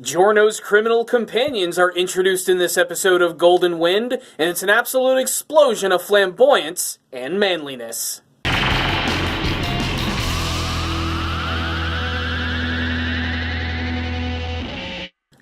Giorno's criminal companions are introduced in this episode of Golden Wind, and it's an absolute explosion of flamboyance and manliness.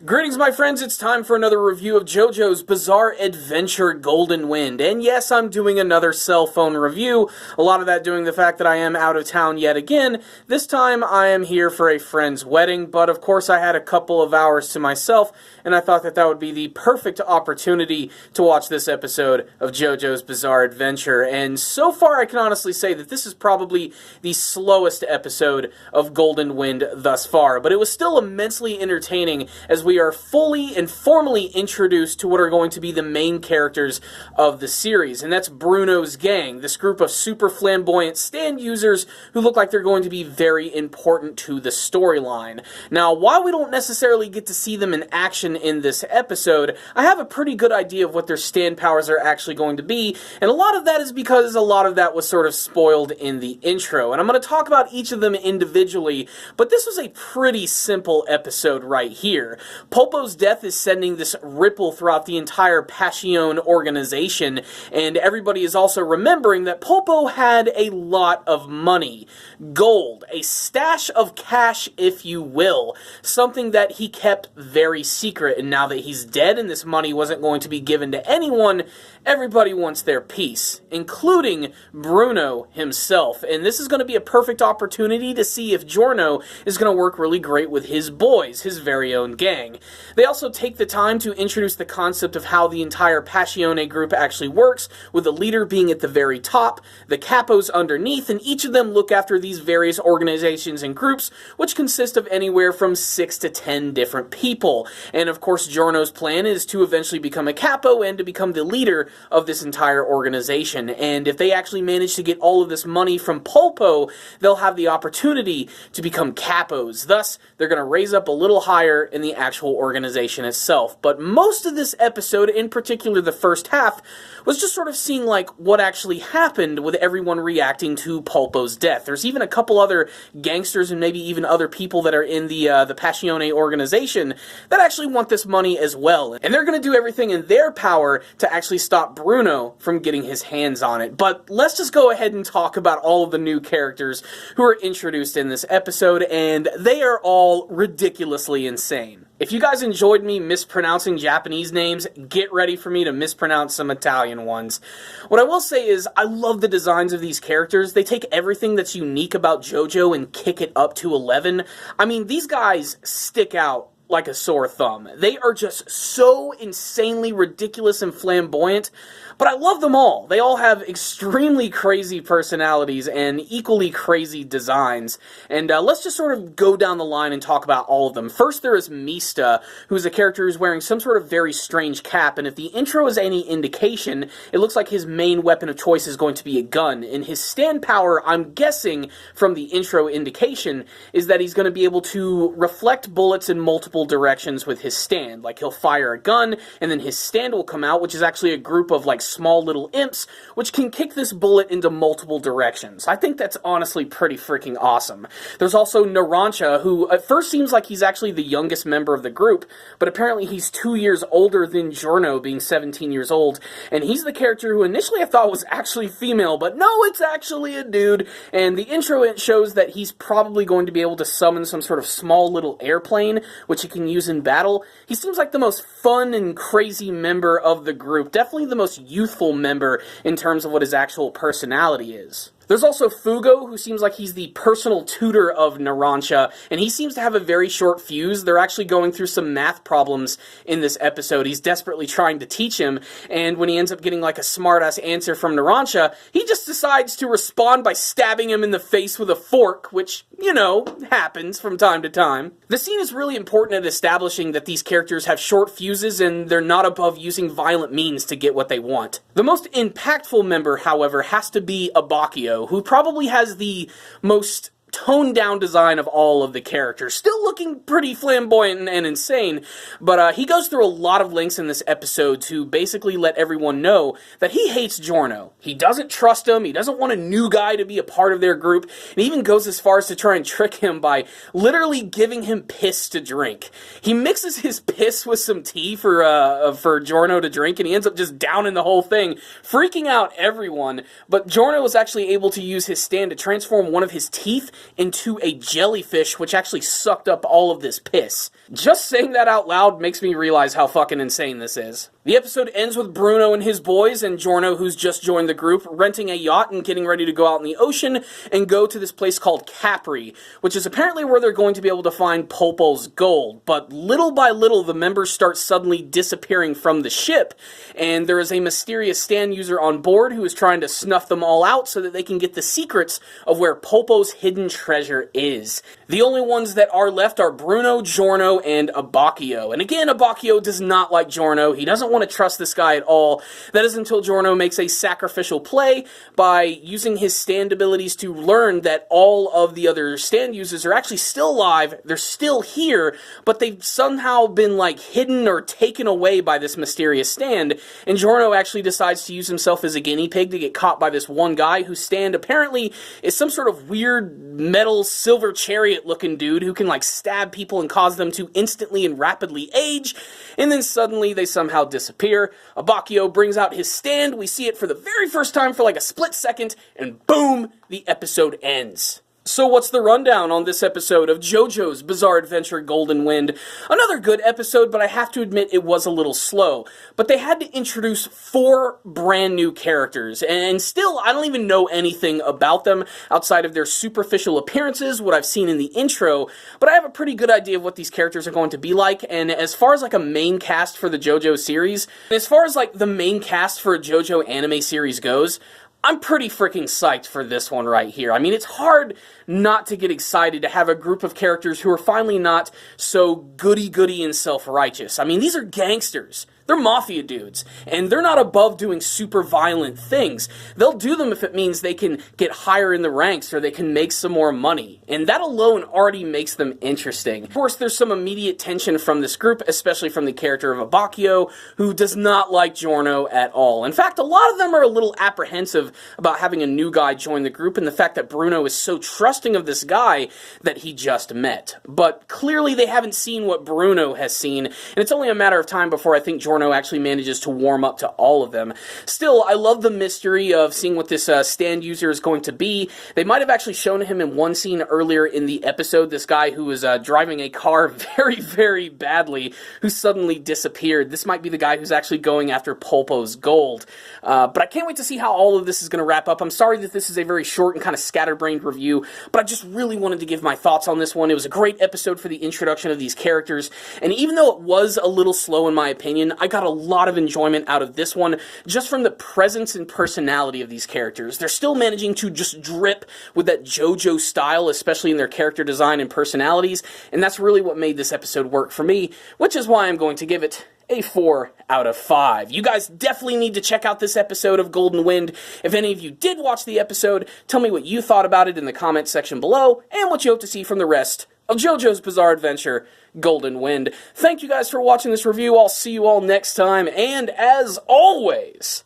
Greetings, my friends, it's time for another review of JoJo's Bizarre Adventure Golden Wind. And yes, I'm doing another cell phone review, a lot of that due to the fact that I am out of town yet again. This time I am here for a friend's wedding, but of course I had a couple of hours to myself, and I thought that that would be the perfect opportunity to watch this episode of JoJo's Bizarre Adventure. And so far I can honestly say that this is probably the slowest episode of Golden Wind thus far, but it was still immensely entertaining as we are fully and formally introduced to what are going to be the main characters of the series, and that's Bruno's gang, this group of super flamboyant stand users who look like they're going to be very important to the storyline. Now, while we don't necessarily get to see them in action in this episode, I have a pretty good idea of what their stand powers are actually going to be, and a lot of that is because a lot of that was sort of spoiled in the intro, and I'm going to talk about each of them individually, but this was a pretty simple episode right here. Polpo's death is sending this ripple throughout the entire Passion organization, and everybody is also remembering that Polpo had a lot of money. Gold. A stash of cash, if you will. Something that he kept very secret, and now that he's dead and this money wasn't going to be given to anyone, everybody wants their piece, including Bruno himself. And this is going to be a perfect opportunity to see if Giorno is going to work really great with his boys, his very own gang. They also take the time to introduce the concept of how the entire Passione group actually works, with the leader being at the very top, the capos underneath, and each of them look after these various organizations and groups, which consist of anywhere from 6 to 10 different people. And of course, Giorno's plan is to eventually become a capo and to become the leader of this entire organization. And if they actually manage to get all of this money from Polpo, they'll have the opportunity to become capos. Thus, they're going to raise up a little higher in the actual organization itself. But most of this episode, in particular the first half, was just sort of seeing like what actually happened with everyone reacting to Polpo's death. There's even a couple other gangsters and maybe even other people that are in the Passione organization that actually want this money as well. And they're going to do everything in their power to actually stop Bruno from getting his hands on it. But let's just go ahead and talk about all of the new characters who are introduced in this episode, and they are all ridiculously insane. If you guys enjoyed me mispronouncing Japanese names, get ready for me to mispronounce some Italian ones. What I will say is, I love the designs of these characters. They take everything that's unique about JoJo and kick it up to 11. I mean, these guys stick out like a sore thumb. They are just so insanely ridiculous and flamboyant, but I love them all. They all have extremely crazy personalities and equally crazy designs. And let's just sort of go down the line and talk about all of them. First, there is Mista, who's a character who's wearing some sort of very strange cap, and if the intro is any indication, it looks like his main weapon of choice is going to be a gun. And his stand power, I'm guessing from the intro indication, is that he's going to be able to reflect bullets in multiple directions with his stand. Like, he'll fire a gun, and then his stand will come out, which is actually a group of like small little imps, which can kick this bullet into multiple directions. I think that's honestly pretty freaking awesome. There's also Narancia, who at first seems like he's actually the youngest member of the group, but apparently he's 2 years older than Giorno, being 17 years old, and he's the character who initially I thought was actually female, but no, it's actually a dude, and the intro it shows that he's probably going to be able to summon some sort of small little airplane, which he can use in battle. He seems like the most fun and crazy member of the group, definitely the most youthful member in terms of what his actual personality is. There's also Fugo, who seems like he's the personal tutor of Narancia, and he seems to have a very short fuse. They're actually going through some math problems in this episode. He's desperately trying to teach him, and when he ends up getting like a smart-ass answer from Narancia, he just decides to respond by stabbing him in the face with a fork, which, you know, happens from time to time. The scene is really important at establishing that these characters have short fuses and they're not above using violent means to get what they want. The most impactful member, however, has to be Abakio, who probably has the most toned down design of all of the characters. Still looking pretty flamboyant and insane, but he goes through a lot of links in this episode to basically let everyone know that he hates Giorno. He doesn't trust him, he doesn't want a new guy to be a part of their group, and he even goes as far as to try and trick him by literally giving him piss to drink. He mixes his piss with some tea for Giorno to drink, and he ends up just downing the whole thing, freaking out everyone, but Giorno was actually able to use his stand to transform one of his teeth into a jellyfish, which actually sucked up all of this piss. Just saying that out loud makes me realize how fucking insane this is. The episode ends with Bruno and his boys, and Giorno, who's just joined the group, renting a yacht and getting ready to go out in the ocean and go to this place called Capri, which is apparently where they're going to be able to find Polpo's gold. But little by little, the members start suddenly disappearing from the ship, and there is a mysterious stand user on board who is trying to snuff them all out so that they can get the secrets of where Polpo's hidden treasure is. The only ones that are left are Bruno, Giorno, and Abbacchio. And again, Abbacchio does not like Giorno. He doesn't want to trust this guy at all. That is until Giorno makes a sacrificial play by using his stand abilities to learn that all of the other stand users are actually still alive, they're still here, but they've somehow been like hidden or taken away by this mysterious stand, and Giorno actually decides to use himself as a guinea pig to get caught by this one guy whose stand apparently is some sort of weird metal silver chariot looking dude who can like stab people and cause them to instantly and rapidly age, and then suddenly they somehow disappear. Abbacchio brings out his stand, we see it for the very first time for like a split second, and boom, the episode ends. So what's the rundown on this episode of JoJo's Bizarre Adventure Golden Wind? Another good episode, but I have to admit it was a little slow. But they had to introduce 4 brand new characters, and still I don't even know anything about them outside of their superficial appearances, what I've seen in the intro, but I have a pretty good idea of what these characters are going to be like, and as far as like a main cast for the JoJo series, as far as like the main cast for a JoJo anime series goes, I'm pretty freaking psyched for this one right here. I mean, it's hard not to get excited to have a group of characters who are finally not so goody-goody and self-righteous. I mean, these are gangsters. They're mafia dudes, and they're not above doing super violent things. They'll do them if it means they can get higher in the ranks or they can make some more money, and that alone already makes them interesting. Of course, there's some immediate tension from this group, especially from the character of Abbacchio, who does not like Giorno at all. In fact, a lot of them are a little apprehensive about having a new guy join the group, and the fact that Bruno is so trusting of this guy that he just met. But clearly they haven't seen what Bruno has seen, and it's only a matter of time before I think Giorno actually manages to warm up to all of them. Still, I love the mystery of seeing what this stand user is going to be. They might have actually shown him in one scene earlier in the episode, this guy who was driving a car very, very badly, who suddenly disappeared. This might be the guy who's actually going after Polpo's gold. But I can't wait to see how all of this is going to wrap up. I'm sorry that this is a very short and kind of scatterbrained review, but I just really wanted to give my thoughts on this one. It was a great episode for the introduction of these characters, and even though it was a little slow in my opinion, I got a lot of enjoyment out of this one just from the presence and personality of these characters. They're still managing to just drip with that JoJo style, especially in their character design and personalities, and that's really what made this episode work for me, which is why I'm going to give it a 4 out of 5. You guys definitely need to check out this episode of Golden Wind. If any of you did watch the episode, tell me what you thought about it in the comments section below, and what you hope to see from the rest of JoJo's Bizarre Adventure Golden Wind. Thank you guys for watching this review. I'll see you all next time, and as always,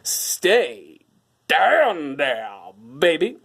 stay down there, baby.